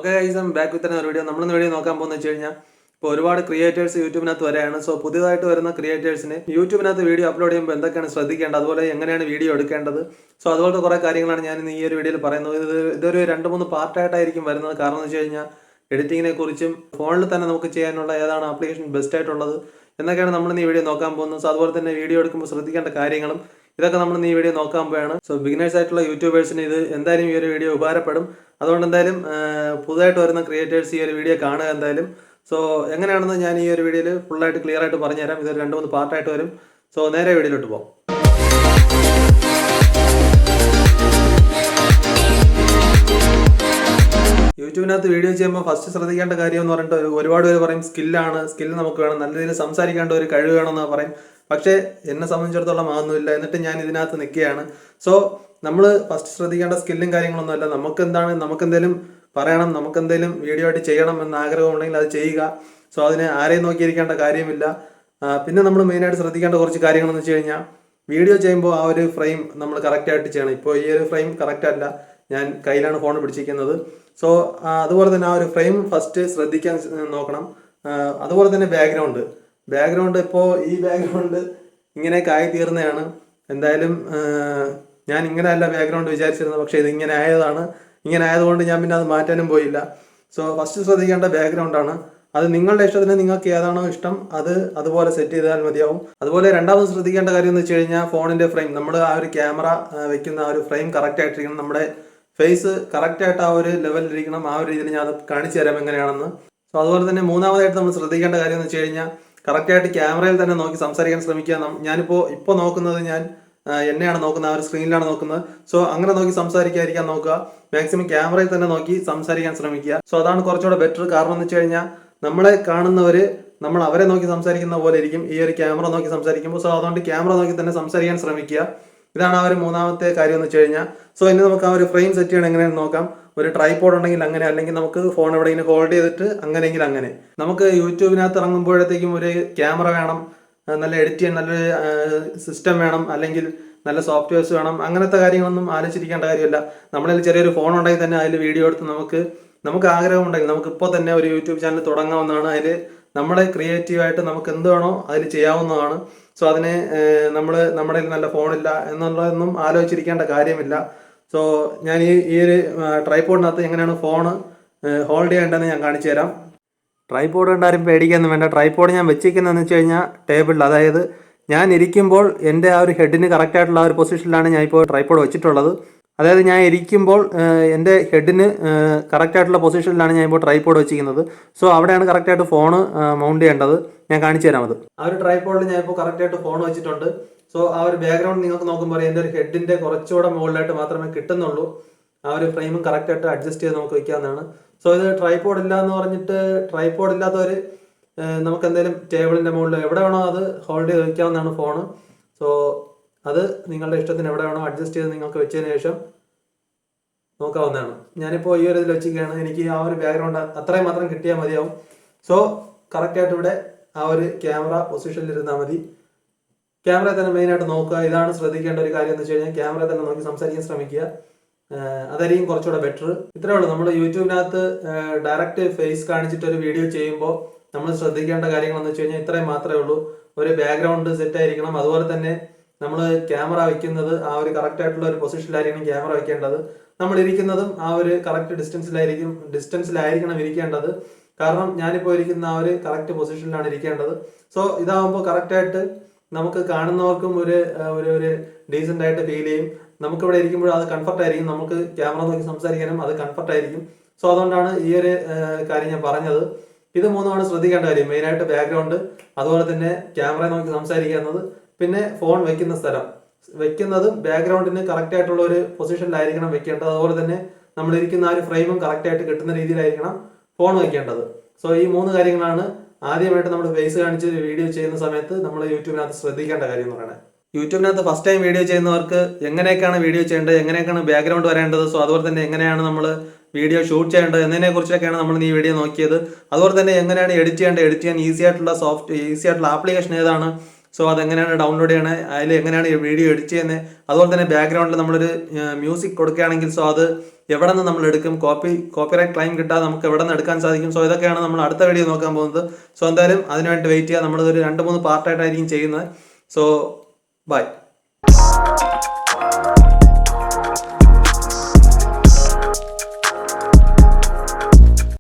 Okay guys, I am back with another video. നമ്മളിന്ന് video നോക്കാൻ പോകുന്നത് വെച്ച് കഴിഞ്ഞാൽ ഇപ്പോൾ ഒരുപാട് ക്രിയേറ്റേഴ്സ് യൂട്യൂബിനകത്ത് വരെയാണ്. സോ പുതിയതായിട്ട് വരുന്ന ക്രിയേറ്റേഴ്സിന് യൂട്യൂബിനകത്ത് വീഡിയോ അപ്ലോഡ് ചെയ്യുമ്പോൾ എന്തൊക്കെയാണ് ശ്രദ്ധിക്കേണ്ടത്, അതുപോലെ എങ്ങനെയാണ് വീഡിയോ എടുക്കേണ്ടത്, സോ അതുപോലത്തെ കുറേ കാര്യങ്ങളാണ് ഞാൻ ഇന്ന് ഈ ഒരു വീഡിയോയിൽ പറയുന്നത്. ഇതൊരു 2-3 പാർട്ടായിട്ടായിരിക്കും വരുന്നത്. കാരണം എന്ന് വെച്ച് കഴിഞ്ഞാൽ എഡിറ്റിങ്ങിനെ കുറിച്ചും ഫോണിൽ തന്നെ നമുക്ക് ചെയ്യാനുള്ള ഏതാണ് ആപ്ലിക്കേഷൻ ബെസ്റ്റ് ആയിട്ടുള്ളത് എന്നൊക്കെയാണ് നമ്മൾ ഈ വീഡിയോ നോക്കാൻ പോകുന്നത്. സോ അതുപോലെ തന്നെ വീഡിയോ എടുക്കുമ്പോൾ ശ്രദ്ധിക്കേണ്ട കാര്യങ്ങളും ഇതൊക്കെ നമ്മൾ ഈ വീഡിയോ നോക്കാൻ പോവുകയാണ്. സോ ബിഗിനേഴ്സ് ആയിട്ടുള്ള യൂട്യൂബേഴ്സിന് ഇത് എന്തായാലും ഈ ഒരു വീഡിയോ ഉപകാരപ്പെടും. അതുകൊണ്ട് എന്തായാലും പുതുതായിട്ട് വരുന്ന ക്രിയേറ്റേഴ്സ് ഈ ഒരു വീഡിയോ കാണുക എന്തായാലും. സോ എങ്ങനെയാണെന്ന് ഞാൻ ഈ ഒരു വീഡിയോയിൽ ഫുള്ളായിട്ട് ക്ലിയർ ആയിട്ട് പറഞ്ഞുതരാം. ഇതൊരു 2-3 പാർട്ടായിട്ട് വരും. സോ നേരെ വീഡിയോയിലോട്ട് പോകാം. യൂട്യൂബിനകത്ത് വീഡിയോ ചെയ്യുമ്പോൾ ഫസ്റ്റ് ശ്രദ്ധിക്കേണ്ട കാര്യം എന്ന് പറഞ്ഞിട്ട് ഒരുപാട് പേര് പറയും സ്കില്ല് നമുക്ക് വേണം, നല്ല രീതിയിൽ സംസാരിക്കേണ്ട ഒരു കഴിവ് വേണമെന്ന് പറയും. പക്ഷേ എന്നെ സംബന്ധിച്ചിടത്തോളം അതൊന്നുമില്ല. എന്നിട്ട് ഞാൻ ഇതിനകത്ത് നിൽക്കുകയാണ്. സോ നമ്മൾ ഫസ്റ്റ് ശ്രദ്ധിക്കേണ്ട സ്കില്ലും കാര്യങ്ങളൊന്നുമല്ല. നമുക്കെന്തെങ്കിലും പറയണം, നമുക്കെന്തെങ്കിലും വീഡിയോ ആയിട്ട് ചെയ്യണം എന്ന ആഗ്രഹം ഉണ്ടെങ്കിൽ അത് ചെയ്യുക. സോ അതിനെ ആരെയും നോക്കിയിരിക്കേണ്ട കാര്യമില്ല. പിന്നെ നമ്മൾ മെയിനായിട്ട് ശ്രദ്ധിക്കേണ്ട കുറച്ച് കാര്യങ്ങളെന്ന് വെച്ച് കഴിഞ്ഞാൽ വീഡിയോ ചെയ്യുമ്പോൾ ആ ഒരു ഫ്രെയിം നമ്മൾ കറക്റ്റായിട്ട് ചെയ്യണം. ഇപ്പോൾ ഈ ഒരു ഫ്രെയിം കറക്റ്റല്ല, ഞാൻ കയ്യിലാണ് ഫോൺ പിടിച്ചിരിക്കുന്നത്. സോ അതുപോലെ തന്നെ ആ ഒരു ഫ്രെയിം ഫസ്റ്റ് ശ്രദ്ധിക്കാൻ നോക്കണം. അതുപോലെ തന്നെ ബാക്ക്ഗ്രൗണ്ട് ഇപ്പോൾ ഈ ബാക്ക്ഗ്രൗണ്ട് ഇങ്ങനെയൊക്കെ ആയി തീർന്നതാണ്. എന്തായാലും ഞാൻ ഇങ്ങനെയല്ല ബാക്ക്ഗ്രൗണ്ട് വിചാരിച്ചിരുന്നത്, പക്ഷേ ഇത് ഇങ്ങനെ ആയതുകൊണ്ട് ഞാൻ പിന്നെ അത് മാറ്റാനും പോയില്ല. സോ ഫസ്റ്റ് ശ്രദ്ധിക്കേണ്ട ബാക്ക്ഗ്രൗണ്ടാണ്. അത് നിങ്ങളുടെ ഇഷ്ടത്തിന് നിങ്ങൾക്ക് ഏതാണോ ഇഷ്ടം അത് അതുപോലെ സെറ്റ് ചെയ്താൽ മതിയാവും. അതുപോലെ രണ്ടാമത് ശ്രദ്ധിക്കേണ്ട കാര്യം എന്ന് വെച്ച് കഴിഞ്ഞാൽ ഫോണിൻ്റെ ഫ്രെയിം, നമ്മൾ ആ ഒരു ക്യാമറ വെക്കുന്ന ആ ഒരു ഫ്രെയിം കറക്റ്റ് ആയിട്ടിരിക്കണം. നമ്മുടെ ഫേസ് കറക്റ്റായിട്ട് ആ ഒരു ലെവലിലിരിക്കണം. ആ ഒരു രീതിയിൽ ഞാൻ അത് കാണിച്ചു തരാം എങ്ങനെയാണെന്ന്. സോ അതുപോലെ തന്നെ മൂന്നാമതായിട്ട് നമ്മൾ ശ്രദ്ധിക്കേണ്ട കാര്യം എന്ന് വെച്ച് കഴിഞ്ഞാൽ കറക്റ്റായിട്ട് ക്യാമറയിൽ തന്നെ നോക്കി സംസാരിക്കാൻ ശ്രമിക്കുക. ഞാനിപ്പോൾ നോക്കുന്നത് ഞാൻ എന്നെയാണ് നോക്കുന്നത്, ആ ഒരു സ്ക്രീനിലാണ് നോക്കുന്നത്. സോ അങ്ങനെ നോക്കി സംസാരിക്കാതിരിക്കാൻ നോക്കുക. മാക്സിമം ക്യാമറയിൽ തന്നെ നോക്കി സംസാരിക്കാൻ ശ്രമിക്കുക. സോ അതാണ് കുറച്ചുകൂടെ ബെറ്റർ. കാരണം എന്ന് വെച്ച് കഴിഞ്ഞാൽ നമ്മളെ കാണുന്നവർ നമ്മൾ അവരെ നോക്കി സംസാരിക്കുന്ന പോലെ ഇരിക്കും ഈ ഒരു ക്യാമറ നോക്കി സംസാരിക്കുമ്പോൾ. സോ അതുകൊണ്ട് ക്യാമറ നോക്കി തന്നെ സംസാരിക്കാൻ ശ്രമിക്കുക. ഇതാണ് ആ ഒരു മൂന്നാമത്തെ കാര്യം എന്ന് വെച്ച് കഴിഞ്ഞാൽ. സോ ഇനി നമുക്ക് ആ ഒരു ഫ്രെയിം സെറ്റ് ചെയ്യണം എങ്ങനെയാണെന്ന് നോക്കാം. ഒരു ട്രൈപോഡ് ഉണ്ടെങ്കിൽ അങ്ങനെ, അല്ലെങ്കിൽ നമുക്ക് ഫോൺ എവിടെയെങ്കിലും ഹോൾഡ് ചെയ്തിട്ട് അങ്ങനെയെങ്കിൽ അങ്ങനെ. നമുക്ക് യൂട്യൂബിനകത്ത് ഇറങ്ങുമ്പോഴത്തേക്കും ഒരു ക്യാമറ വേണം, നല്ല എഡിറ്റ് ചെയ്യാൻ നല്ലൊരു സിസ്റ്റം വേണം, അല്ലെങ്കിൽ നല്ല സോഫ്റ്റ്വെയർസ് വേണം. അങ്ങനത്തെ കാര്യങ്ങളൊന്നും ആലോചിച്ചിരിക്കേണ്ട കാര്യമില്ല. നമ്മളിൽ ചെറിയൊരു ഫോൺ ഉണ്ടെങ്കിൽ തന്നെ അതിൽ വീഡിയോ എടുത്ത് നമുക്ക് ആഗ്രഹം ഉണ്ടെങ്കിൽ നമുക്ക് ഇപ്പോൾ തന്നെ ഒരു യൂട്യൂബ് ചാനൽ തുടങ്ങാവുന്നതാണ്. അതിൽ നമ്മളെ ക്രിയേറ്റീവായിട്ട് നമുക്ക് എന്ത് വേണോ അതിൽ ചെയ്യാവുന്നതാണ്. സോ അതിന് നമ്മുടെ നല്ല ഫോണില്ല എന്നുള്ളതൊന്നും ആലോചിച്ചിരിക്കേണ്ട കാര്യമില്ല. സോ ഞാൻ ഈ ഒരു ട്രൈപോഡിനകത്ത് എങ്ങനെയാണ് ഫോണ് ഹോൾഡ് ചെയ്യേണ്ടതെന്ന് ഞാൻ കാണിച്ചു തരാം. ട്രൈപോഡ് കണ്ടാരും പേടിക്കാനൊന്നും വേണ്ട. ട്രൈപോഡ് ഞാൻ വെച്ചിരിക്കുന്നതെന്ന് വെച്ച് കഴിഞ്ഞാൽ ടേബിളിൽ, അതായത് ഞാൻ ഇരിക്കുമ്പോൾ എൻ്റെ ആ ഒരു ഹെഡിന് കറക്റ്റായിട്ടുള്ള ആ ഒരു പൊസിഷനിലാണ് ഞാൻ ഇപ്പോൾ ട്രൈപോഡ് വെച്ചിട്ടുള്ളത്. അതായത് ഞാൻ ഇരിക്കുമ്പോൾ എൻ്റെ ഹെഡിന് കറക്റ്റായിട്ടുള്ള പൊസിഷനിലാണ് ഞാൻ ഇപ്പോൾ ട്രൈപോഡ് വെച്ചിരിക്കുന്നത്. സോ അവിടെയാണ് കറക്റ്റായിട്ട് ഫോണ് മൗണ്ട് ചെയ്യേണ്ടത്. ഞാൻ കാണിച്ചു തരാം അത്. ആ ഒരു ട്രൈപോഡിൽ ഞാൻ ഇപ്പോൾ കറക്റ്റായിട്ട് ഫോൺ വെച്ചിട്ടുണ്ട്. സോ ആ ഒരു ബാക്ക്ഗ്രൗണ്ട് നിങ്ങൾക്ക് നോക്കുമ്പോൾ എൻ്റെ ഒരു ഹെഡിൻ്റെ കുറച്ചുകൂടെ മുകളിലായിട്ട് മാത്രമേ കിട്ടുന്നുള്ളൂ. ആ ഒരു ഫ്രെയിമും കറക്റ്റായിട്ട് അഡ്ജസ്റ്റ് ചെയ്ത് നമുക്ക് വയ്ക്കാവുന്നതാണ്. സോ ഇത് ട്രൈപോഡ് ഇല്ല എന്ന് പറഞ്ഞിട്ട് ട്രൈപോഡ് ഇല്ലാത്തവർ നമുക്ക് എന്തെങ്കിലും ടേബിളിൻ്റെ മുകളിൽ എവിടെ വേണോ അത് ഹോൾഡ് ചെയ്ത് വയ്ക്കാവുന്നതാണ് ഫോണ്. സോ അത് നിങ്ങളുടെ ഇഷ്ടത്തിന് എവിടെ വേണോ അഡ്ജസ്റ്റ് ചെയ്ത് നിങ്ങൾക്ക് വെച്ചതിന് ശേഷം നോക്കാവുന്നതാണ്. ഞാനിപ്പോൾ ഈ ഒരു ഇതിൽ വെച്ചിരിക്കുകയാണ്. എനിക്ക് ആ ഒരു ബാക്ക്ഗ്രൗണ്ട് അത്രയും മാത്രം കിട്ടിയാൽ മതിയാവും. സോ കറക്റ്റായിട്ട് ഇവിടെ ആ ഒരു ക്യാമറ പൊസിഷനിൽ ഇരുന്നാൽ മതി. ക്യാമറ തന്നെ മെയിനായിട്ട് നോക്കുക. ഇതാണ് ശ്രദ്ധിക്കേണ്ട ഒരു കാര്യം എന്ന് വെച്ച് കഴിഞ്ഞാൽ ക്യാമറ തന്നെ നോക്കി സംസാരിക്കാൻ ശ്രമിക്കുക. അതായിരിക്കും കുറച്ചുകൂടെ ബെറ്റർ. ഇത്രയേ ഉള്ളൂ. നമ്മൾ യൂട്യൂബിനകത്ത് ഡയറക്റ്റ് ഫേസ് കാണിച്ചിട്ട് ഒരു വീഡിയോ ചെയ്യുമ്പോൾ നമ്മൾ ശ്രദ്ധിക്കേണ്ട കാര്യങ്ങളെന്ന് വെച്ച് കഴിഞ്ഞാൽ ഇത്രയും മാത്രമേ ഉള്ളൂ. ഒരു ബാക്ക്ഗ്രൗണ്ട് സെറ്റ് ആയിരിക്കണം. അതുപോലെ തന്നെ നമ്മൾ ക്യാമറ വയ്ക്കുന്നത് ആ ഒരു കറക്റ്റ് ആയിട്ടുള്ള ഒരു പൊസിഷനിലായിരിക്കണം ക്യാമറ വയ്ക്കേണ്ടത്. നമ്മൾ ഇരിക്കുന്നതും ആ ഒരു കറക്റ്റ് ഡിസ്റ്റൻസിലായിരിക്കണം ഇരിക്കേണ്ടത്. കാരണം ഞാനിപ്പോൾ ഇരിക്കുന്ന ആ ഒരു കറക്റ്റ് പൊസിഷനിലാണ് ഇരിക്കേണ്ടത്. സോ ഇതാവുമ്പോൾ കറക്റ്റായിട്ട് നമുക്ക് കാണുന്നവർക്കും ഒരു ഡീസൻ്റ് ആയിട്ട് ഫീൽ ചെയ്യും. നമുക്കിവിടെ ഇരിക്കുമ്പോൾ അത് കംഫർട്ടായിരിക്കും. നമുക്ക് ക്യാമറ നോക്കി സംസാരിക്കാനും അത് കംഫർട്ടായിരിക്കും. സോ അതുകൊണ്ടാണ് ഈ ഒരു കാര്യം ഞാൻ പറഞ്ഞത്. ഇത് മൂന്നുമാണ് ശ്രദ്ധിക്കേണ്ട കാര്യം. മെയിനായിട്ട് ബാക്ക്ഗ്രൗണ്ട്, അതുപോലെ തന്നെ ക്യാമറ നോക്കി സംസാരിക്കുന്നത്, പിന്നെ ഫോൺ വെക്കുന്ന സ്ഥലം. വെക്കുന്നതും ബാക്ക്ഗ്രൗണ്ടിന് കറക്റ്റ് ആയിട്ടുള്ള ഒരു പൊസിഷനിലായിരിക്കണം വെക്കേണ്ടത്. അതുപോലെ തന്നെ നമ്മളിരിക്കുന്ന ആ ഒരു ഫ്രെയിമും കറക്റ്റായിട്ട് കിട്ടുന്ന രീതിയിലായിരിക്കണം ഫോൺ വെക്കേണ്ടത്. സോ ഈ 3 കാര്യങ്ങളാണ് ആദ്യമായിട്ട് നമ്മൾ ഫേസ് കാണിച്ച് വീഡിയോ ചെയ്യുന്ന സമയത്ത് നമ്മൾ യൂട്യൂബിനകത്ത് ശ്രദ്ധിക്കേണ്ട കാര്യം എന്ന് പറയുന്നത്. യൂട്യൂബിനകത്ത് ഫസ്റ്റ് ടൈം വീഡിയോ ചെയ്യുന്നവർക്ക് എങ്ങനെയൊക്കെയാണ് വീഡിയോ ചെയ്യേണ്ടത്, എങ്ങനെയൊക്കെയാണ് ബാക്ക്ഗ്രൗണ്ട് വരേണ്ടത്, സോ അതുപോലെ തന്നെ എങ്ങനെയാണ് നമ്മൾ വീഡിയോ ഷൂട്ട് ചെയ്യേണ്ടത് എന്നതിനെ കുറിച്ചൊക്കെയാണ് നമ്മൾ ഈ വീഡിയോ നോക്കിയത്. അതുപോലെ തന്നെ എങ്ങനെയാണ് എഡിറ്റ് ചെയ്യാൻ ഈസി ആയിട്ടുള്ള ആപ്ലിക്കേഷൻ ഏതാണ്, സോ അതെങ്ങനെയാണ് ഡൗൺലോഡ് ചെയ്യണേ, അതിൽ എങ്ങനെയാണ് വീഡിയോ എഡിറ്റ് ചെയ്യുന്നത്, അതുപോലെ തന്നെ ബാക്ക്ഗ്രൗണ്ടിൽ നമ്മളൊരു മ്യൂസിക് കൊടുക്കുകയാണെങ്കിൽ സോ അത് എവിടെ നിന്ന് നമ്മൾ എടുക്കും, കോപ്പിറൈറ്റ് ക്ലെയിം കിട്ടാതെ നമുക്ക് എവിടെ നിന്ന് എടുക്കാൻ സാധിക്കും. സോ ഇതൊക്കെയാണ് നമ്മൾ അടുത്ത വീഡിയോ നോക്കാൻ പോകുന്നത്. സോ എന്തായാലും അതിനുവേണ്ടി വെയിറ്റ് ചെയ്യുക. നമ്മളിതൊരു 2-3 പാർട്ടായിട്ടായിരിക്കും ചെയ്യുന്നത്. So by.